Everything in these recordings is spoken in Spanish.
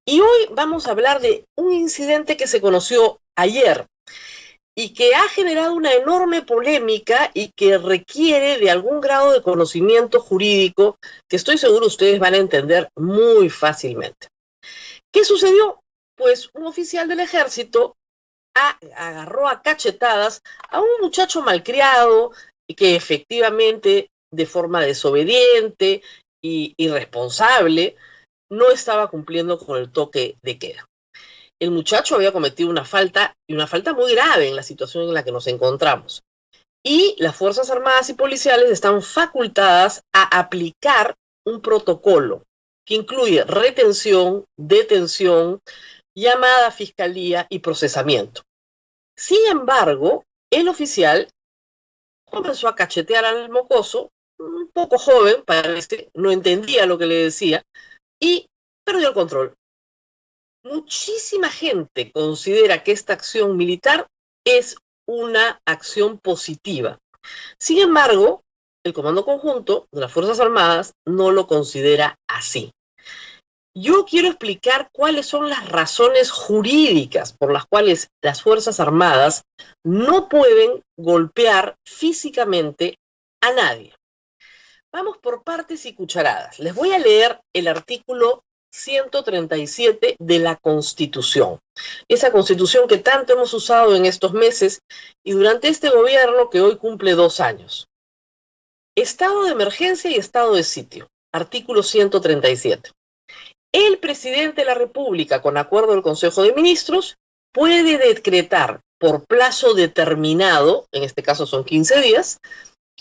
Y hoy vamos a hablar de un incidente que se conoció ayer y que ha generado una enorme polémica y que requiere de algún grado de conocimiento jurídico que estoy seguro ustedes van a entender muy fácilmente. ¿Qué sucedió? Pues un oficial del ejército agarró a cachetadas a un muchacho malcriado y que efectivamente de forma desobediente y irresponsable no estaba cumpliendo con el toque de queda. El muchacho había cometido una falta, y una falta muy grave en la situación en la que nos encontramos. Y las Fuerzas Armadas y Policiales están facultadas a aplicar un protocolo que incluye retención, detención, llamada a fiscalía y procesamiento. Sin embargo, el oficial comenzó a cachetear al mocoso, un poco joven, parece, no entendía lo que le decía, y perdió el control. Muchísima gente considera que esta acción militar es una acción positiva. Sin embargo, el Comando Conjunto de las Fuerzas Armadas no lo considera así. Yo quiero explicar cuáles son las razones jurídicas por las cuales las Fuerzas Armadas no pueden golpear físicamente a nadie. Vamos por partes y cucharadas. Les voy a leer el artículo 137 de la Constitución. Esa Constitución que tanto hemos usado en estos meses y durante este gobierno que hoy cumple 2 años. Estado de emergencia y estado de sitio. Artículo 137. El presidente de la República, con acuerdo del Consejo de Ministros, puede decretar por plazo determinado, en este caso son 15 días,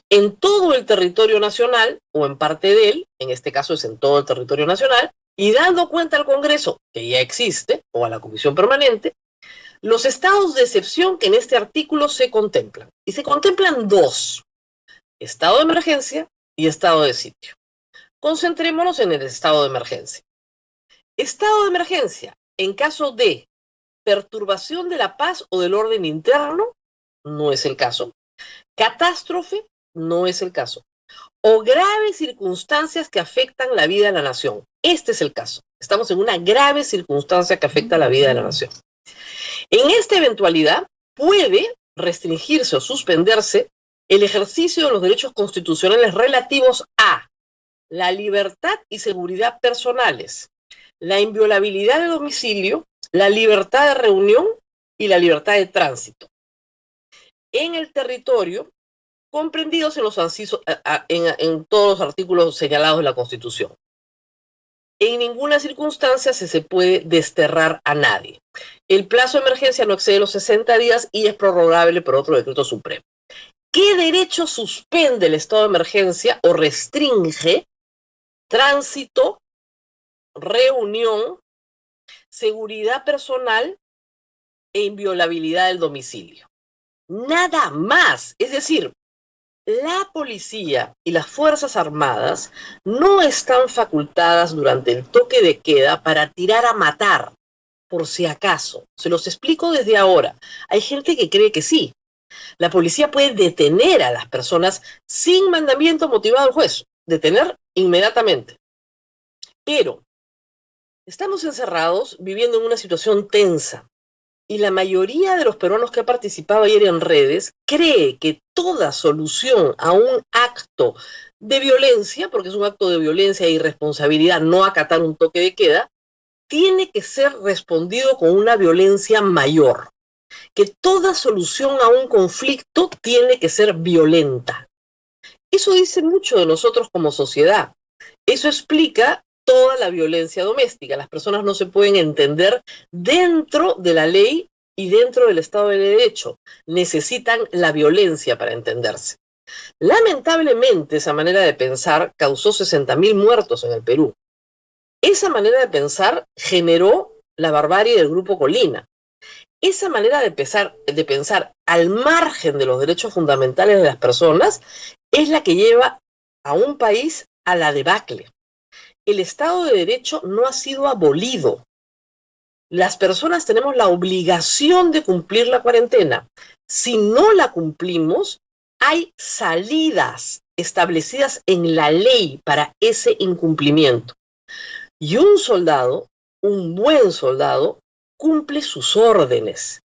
en todo el territorio nacional o en parte de él, en este caso es en todo el territorio nacional, y dando cuenta al Congreso, que ya existe, o a la Comisión Permanente, los estados de excepción que en este artículo se contemplan. Y se contemplan dos: estado de emergencia y estado de sitio. Concentrémonos en el estado de emergencia. Estado de emergencia, en caso de perturbación de la paz o del orden interno, no es el caso. Catástrofe, no es el caso. O graves circunstancias que afectan la vida de la nación. Este es el caso. Estamos en una grave circunstancia que afecta la vida de la nación. En esta eventualidad puede restringirse o suspenderse el ejercicio de los derechos constitucionales relativos a la libertad y seguridad personales, la inviolabilidad de domicilio, la libertad de reunión y la libertad de tránsito en el territorio, comprendidos en todos los artículos señalados de la Constitución. En ninguna circunstancia se puede desterrar a nadie. El plazo de emergencia no excede los 60 días y es prorrogable por otro decreto supremo. ¿Qué derecho suspende el estado de emergencia o restringe? Tránsito, reunión, seguridad personal e inviolabilidad del domicilio. Nada más. Es decir, la policía y las Fuerzas Armadas no están facultadas durante el toque de queda para tirar a matar, por si acaso. Se los explico desde ahora. Hay gente que cree que sí. La policía puede detener a las personas sin mandamiento motivado del juez. Detener inmediatamente. Pero estamos encerrados viviendo en una situación tensa. Y la mayoría de los peruanos que ha participado ayer en redes cree que toda solución a un acto de violencia, porque es un acto de violencia e irresponsabilidad no acatar un toque de queda, tiene que ser respondido con una violencia mayor. Que toda solución a un conflicto tiene que ser violenta. Eso dice mucho de nosotros como sociedad. Eso explica toda la violencia doméstica. Las personas no se pueden entender dentro de la ley y dentro del Estado de Derecho. Necesitan la violencia para entenderse. Lamentablemente, esa manera de pensar causó 60.000 muertos en el Perú. Esa manera de pensar generó la barbarie del Grupo Colina. Esa manera de pensar al margen de los derechos fundamentales de las personas es la que lleva a un país a la debacle. El Estado de Derecho no ha sido abolido. Las personas tenemos la obligación de cumplir la cuarentena. Si no la cumplimos, hay salidas establecidas en la ley para ese incumplimiento. Y un soldado, Un buen soldado cumple sus órdenes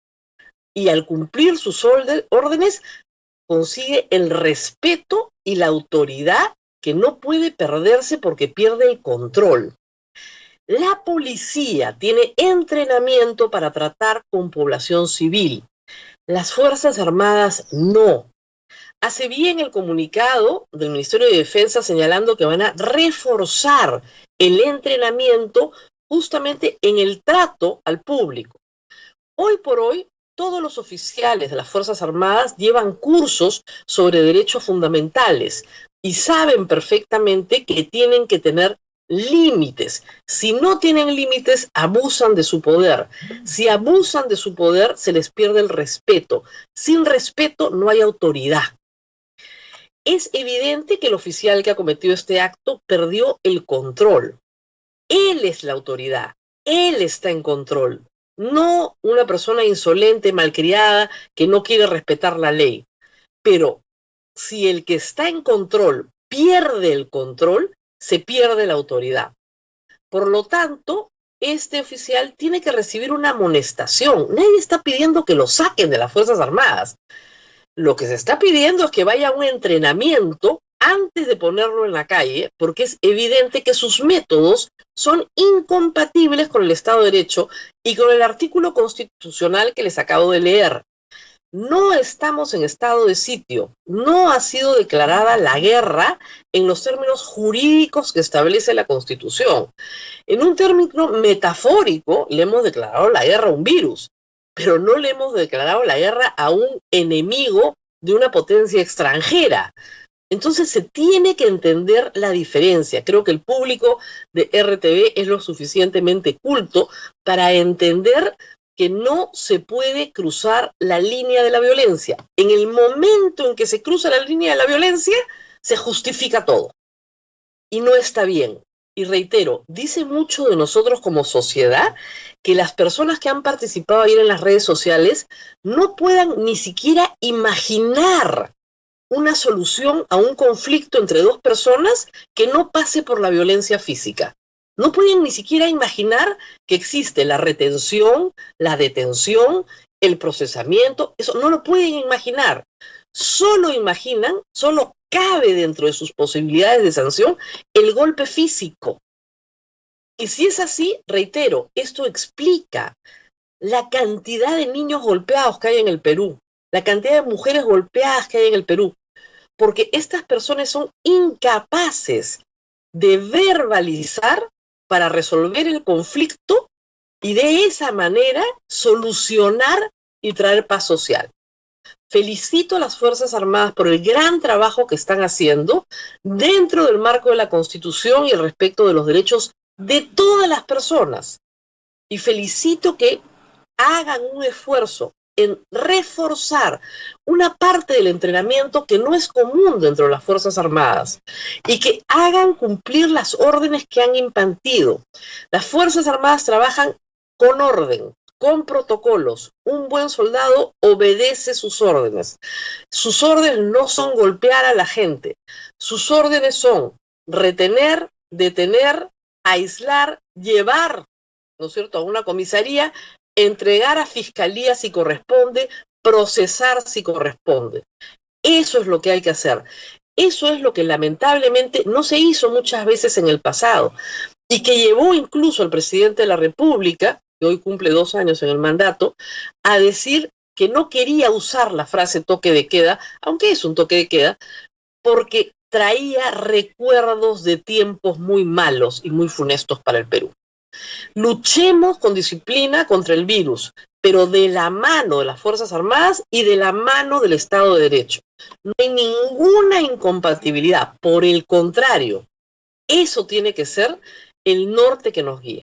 y al cumplir sus órdenes consigue el respeto y la autoridad que no puede perderse porque pierde el control. La policía tiene entrenamiento para tratar con población civil. Las Fuerzas Armadas no. Hace bien el comunicado del Ministerio de Defensa señalando que van a reforzar el entrenamiento justamente en el trato al público. Hoy por hoy, todos los oficiales de las Fuerzas Armadas llevan cursos sobre derechos fundamentales y saben perfectamente que tienen que tener límites. Si no tienen límites, abusan de su poder. Si abusan de su poder, se les pierde el respeto. Sin respeto no hay autoridad. Es evidente que el oficial que ha cometido este acto perdió el control. Él es la autoridad, él está en control, no una persona insolente, malcriada, que no quiere respetar la ley. Pero si el que está en control pierde el control, se pierde la autoridad. Por lo tanto, este oficial tiene que recibir una amonestación. Nadie está pidiendo que lo saquen de las Fuerzas Armadas. Lo que se está pidiendo es que vaya a un entrenamiento antes de ponerlo en la calle, porque es evidente que sus métodos son incompatibles con el Estado de Derecho y con el artículo constitucional que les acabo de leer. No estamos en estado de sitio, no ha sido declarada la guerra en los términos jurídicos que establece la Constitución. En un término metafórico le hemos declarado la guerra a un virus, pero no le hemos declarado la guerra a un enemigo de una potencia extranjera. Entonces se tiene que entender la diferencia. Creo que el público de RTV es lo suficientemente culto para entender que no se puede cruzar la línea de la violencia. En el momento en que se cruza la línea de la violencia, se justifica todo. Y no está bien. Y reitero, dice mucho de nosotros como sociedad que las personas que han participado ayer en las redes sociales no puedan ni siquiera imaginar una solución a un conflicto entre dos personas que no pase por la violencia física. No pueden ni siquiera imaginar que existe la retención, la detención, el procesamiento. Eso no lo pueden imaginar. Solo imaginan, solo cabe dentro de sus posibilidades de sanción el golpe físico. Y si es así, reitero, esto explica la cantidad de niños golpeados que hay en el Perú, la cantidad de mujeres golpeadas que hay en el Perú, porque estas personas son incapaces de verbalizar para resolver el conflicto y de esa manera solucionar y traer paz social. Felicito a las Fuerzas Armadas por el gran trabajo que están haciendo dentro del marco de la Constitución y el respeto de los derechos de todas las personas. Y felicito que hagan un esfuerzo en reforzar una parte del entrenamiento que no es común dentro de las Fuerzas Armadas y que hagan cumplir las órdenes que han impartido. Las Fuerzas Armadas trabajan con orden, con protocolos. Un buen soldado obedece sus órdenes. Sus órdenes no son golpear a la gente. Sus órdenes son retener, detener, aislar, llevar, ¿no es cierto?, a una comisaría, entregar a fiscalía si corresponde, procesar si corresponde. Eso es lo que hay que hacer. Eso es lo que lamentablemente no se hizo muchas veces en el pasado y que llevó incluso al presidente de la República, que hoy cumple 2 años en el mandato, a decir que no quería usar la frase toque de queda, aunque es un toque de queda, porque traía recuerdos de tiempos muy malos y muy funestos para el Perú. Luchemos con disciplina contra el virus, pero de la mano de las Fuerzas Armadas y de la mano del Estado de Derecho. No hay ninguna incompatibilidad, por el contrario, eso tiene que ser el norte que nos guíe.